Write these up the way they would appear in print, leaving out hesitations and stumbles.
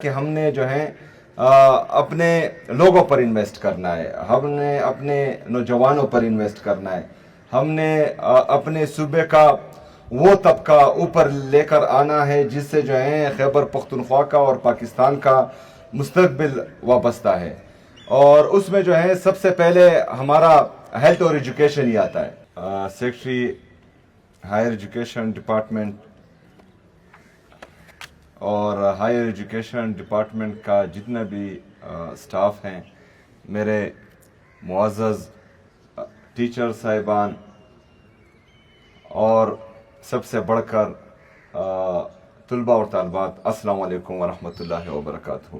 کہ ہم نے جو ہے اپنے لوگوں پر انویسٹ کرنا ہے، ہم نے اپنے نوجوانوں پر انویسٹ کرنا ہے، ہم نے اپنے صوبے کا وہ طبقہ اوپر لے کر آنا ہے جس سے جو ہے خیبر پختونخوا کا اور پاکستان کا مستقبل وابستہ ہے، اور اس میں جو ہے سب سے پہلے ہمارا ہیلتھ اور ایجوکیشن ہی آتا ہے۔ سیکرٹری ہائر ایجوکیشن ڈپارٹمنٹ اور ہائر ایجوکیشن ڈپارٹمنٹ کا جتنا بھی سٹاف ہیں، میرے معزز ٹیچر صاحبان، اور سب سے بڑھ کر طلباء اور طالبات، السلام علیکم ورحمۃ اللہ وبرکاتہ۔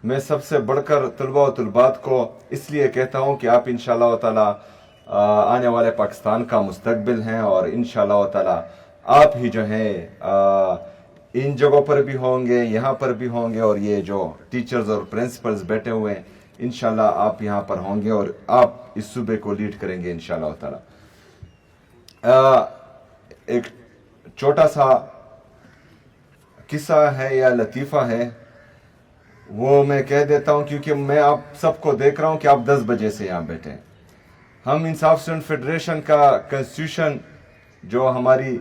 میں سب سے بڑھ کر طلباء و طالبات کو اس لیے کہتا ہوں کہ آپ انشاءاللہ تعالی آنے والے پاکستان کا مستقبل ہیں، اور انشاءاللہ تعالی آپ ہی جو ہیں ان جگہوں پر بھی ہوں گے، یہاں پر بھی ہوں گے، اور یہ جو ٹیچرز اور پرنسپلز بیٹھے ہوئے ہیں انشاءاللہ آپ یہاں پر ہوں گے اور آپ اس صوبے کو لیڈ کریں گے انشاءاللہ تعالی۔ ایک چھوٹا سا قصہ ہے یا لطیفہ ہے، وہ میں کہہ دیتا ہوں کیونکہ میں آپ سب کو دیکھ رہا ہوں کہ آپ 10 بجے سے یہاں بیٹھے ہیں۔ ہم انصاف اسٹوڈنٹ فیڈریشن کا کنسٹیٹیوشن جو ہماری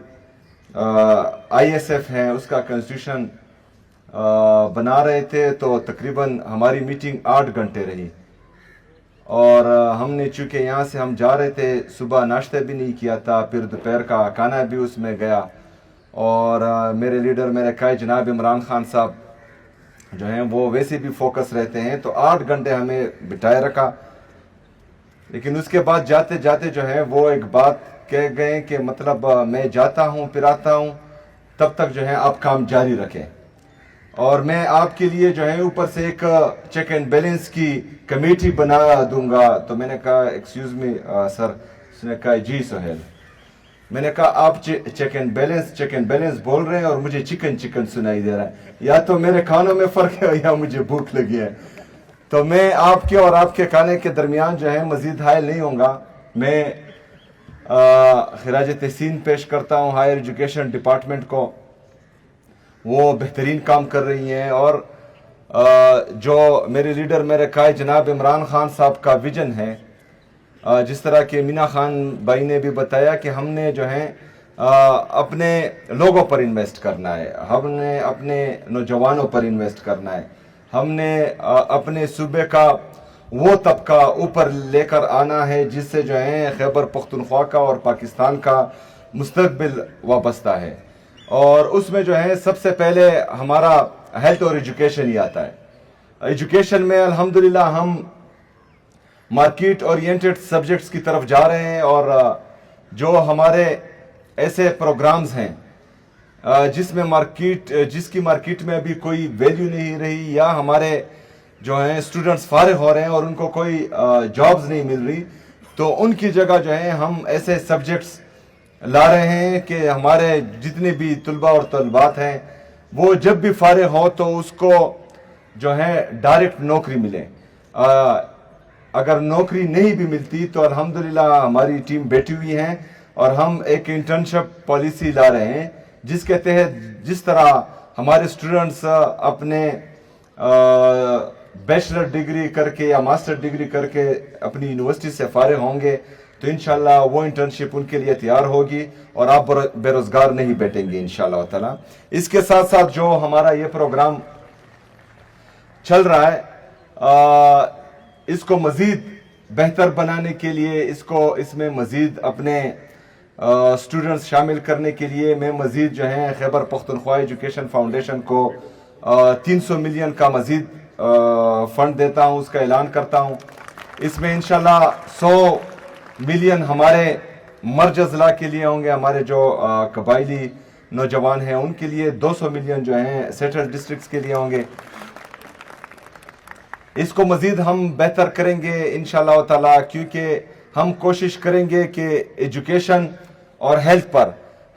آئی ایس ایف ہے اس کا کنسٹیٹیوشن بنا رہے تھے، تو تقریباً ہماری میٹنگ 8 گھنٹے رہی، اور ہم نے چونکہ یہاں سے ہم جا رہے تھے، صبح ناشتہ بھی نہیں کیا تھا، پھر دوپہر کا کھانا بھی اس میں گیا، اور میرے لیڈر میرے قائد جناب عمران خان صاحب جو ہیں وہ ویسے بھی فوکس رہتے ہیں، تو 8 گھنٹے ہمیں بٹھائے رکھا۔ لیکن اس کے بعد جاتے جاتے جو ہے وہ ایک بات کہہ گئے کہ مطلب میں جاتا ہوں پھر آتا ہوں، تب تک جو ہے آپ کام جاری رکھیں، اور میں آپ کے لیے جو ہے اوپر سے ایک چیک اینڈ بیلنس کی کمیٹی بنا دوں گا۔ تو میں نے کہا ایکسکیوز می سر، اس نے کہا جی سہیل۔ میں نے کہا آپ چیک اینڈ بیلنس بول رہے ہیں اور مجھے چکن سنائی دے رہا ہے، یا تو میرے کھانوں میں فرق ہے یا مجھے بھوک لگی ہے۔ تو میں آپ کے اور آپ کے کھانے کے درمیان جو ہے مزید حائل نہیں ہوں گا۔ میں خراج تحسین پیش کرتا ہوں ہائر ایجوکیشن ڈپارٹمنٹ کو، وہ بہترین کام کر رہی ہیں، اور جو میرے لیڈر میرے قائد جناب عمران خان صاحب کا ویژن ہے، جس طرح کہ مینا خان بھائی نے بھی بتایا کہ ہم نے جو ہے اپنے لوگوں پر انویسٹ کرنا ہے، ہم نے اپنے نوجوانوں پر انویسٹ کرنا ہے، ہم نے اپنے صوبے کا وہ طبقہ اوپر لے کر آنا ہے جس سے جو ہے خیبر پختونخوا کا اور پاکستان کا مستقبل وابستہ ہے، اور اس میں جو ہے سب سے پہلے ہمارا ہیلتھ اور ایجوکیشن ہی آتا ہے۔ ایجوکیشن میں الحمدللہ ہم مارکیٹ اورینٹڈ سبجیکٹس کی طرف جا رہے ہیں، اور جو ہمارے ایسے پروگرامز ہیں جس کی مارکیٹ میں ابھی کوئی ویلیو نہیں رہی، یا ہمارے جو ہیں اسٹوڈنٹس فارغ ہو رہے ہیں اور ان کو کوئی جابز نہیں مل رہی، تو ان کی جگہ جو ہے ہم ایسے سبجیکٹس لا رہے ہیں کہ ہمارے جتنے بھی طلباء اور طالبات ہیں وہ جب بھی فارغ ہو تو اس کو جو ہے ڈائریکٹ نوکری ملے۔ اگر نوکری نہیں بھی ملتی تو الحمدللہ ہماری ٹیم بیٹھی ہوئی ہیں، اور ہم ایک انٹرنشپ پالیسی لا رہے ہیں جس کے تحت جس طرح ہمارے اسٹوڈنٹس اپنے بیچلر ڈگری کر کے یا ماسٹر ڈگری کر کے اپنی یونیورسٹی سے فارغ ہوں گے، تو انشاءاللہ وہ انٹرنشپ ان کے لیے تیار ہوگی اور آپ بے روزگار نہیں بیٹھیں گے انشاءاللہ تعالی۔ اس کے ساتھ ساتھ جو ہمارا یہ پروگرام چل رہا ہے، اس کو مزید بہتر بنانے کے لیے، اس میں مزید اپنے اسٹوڈنٹس شامل کرنے کے لیے میں مزید جو ہے خیبر پختونخوا ایجوکیشن فاؤنڈیشن کو 300 ملین کا مزید فنڈ دیتا ہوں، اس کا اعلان کرتا ہوں۔ اس میں انشاءاللہ 100 ملین ہمارے مرج اضلاع کے لیے ہوں گے، ہمارے جو قبائلی نوجوان ہیں ان کے لیے 200 ملین جو ہیں سیٹل ڈسٹرکٹس کے لیے ہوں گے۔ اس کو مزید ہم بہتر کریں گے انشاءاللہ تعالی، کیونکہ ہم کوشش کریں گے کہ ایجوکیشن اور ہیلتھ پر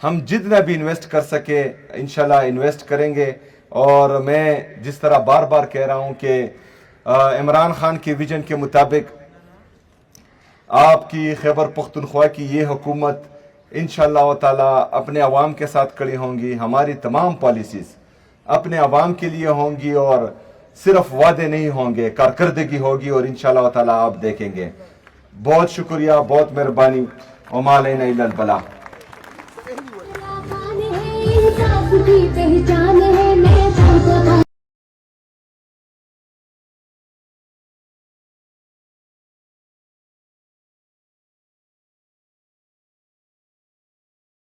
ہم جتنا بھی انویسٹ کر سکے انشاءاللہ انویسٹ کریں گے، اور میں جس طرح بار بار کہہ رہا ہوں کہ عمران خان کے ویژن کے مطابق آپ کی خیبر پختونخوا کی یہ حکومت انشاءاللہ تعالی اپنے عوام کے ساتھ کھڑی ہوں گی۔ ہماری تمام پالیسیز اپنے عوام کے لیے ہوں گی اور صرف وعدے نہیں ہوں گے, کارکردگی ہوگی اور انشاءاللہ تعالیٰ آپ دیکھیں گے. بہت شکریہ, بہت مہربانی. وما علینا الا البلاغ. پہچان ہے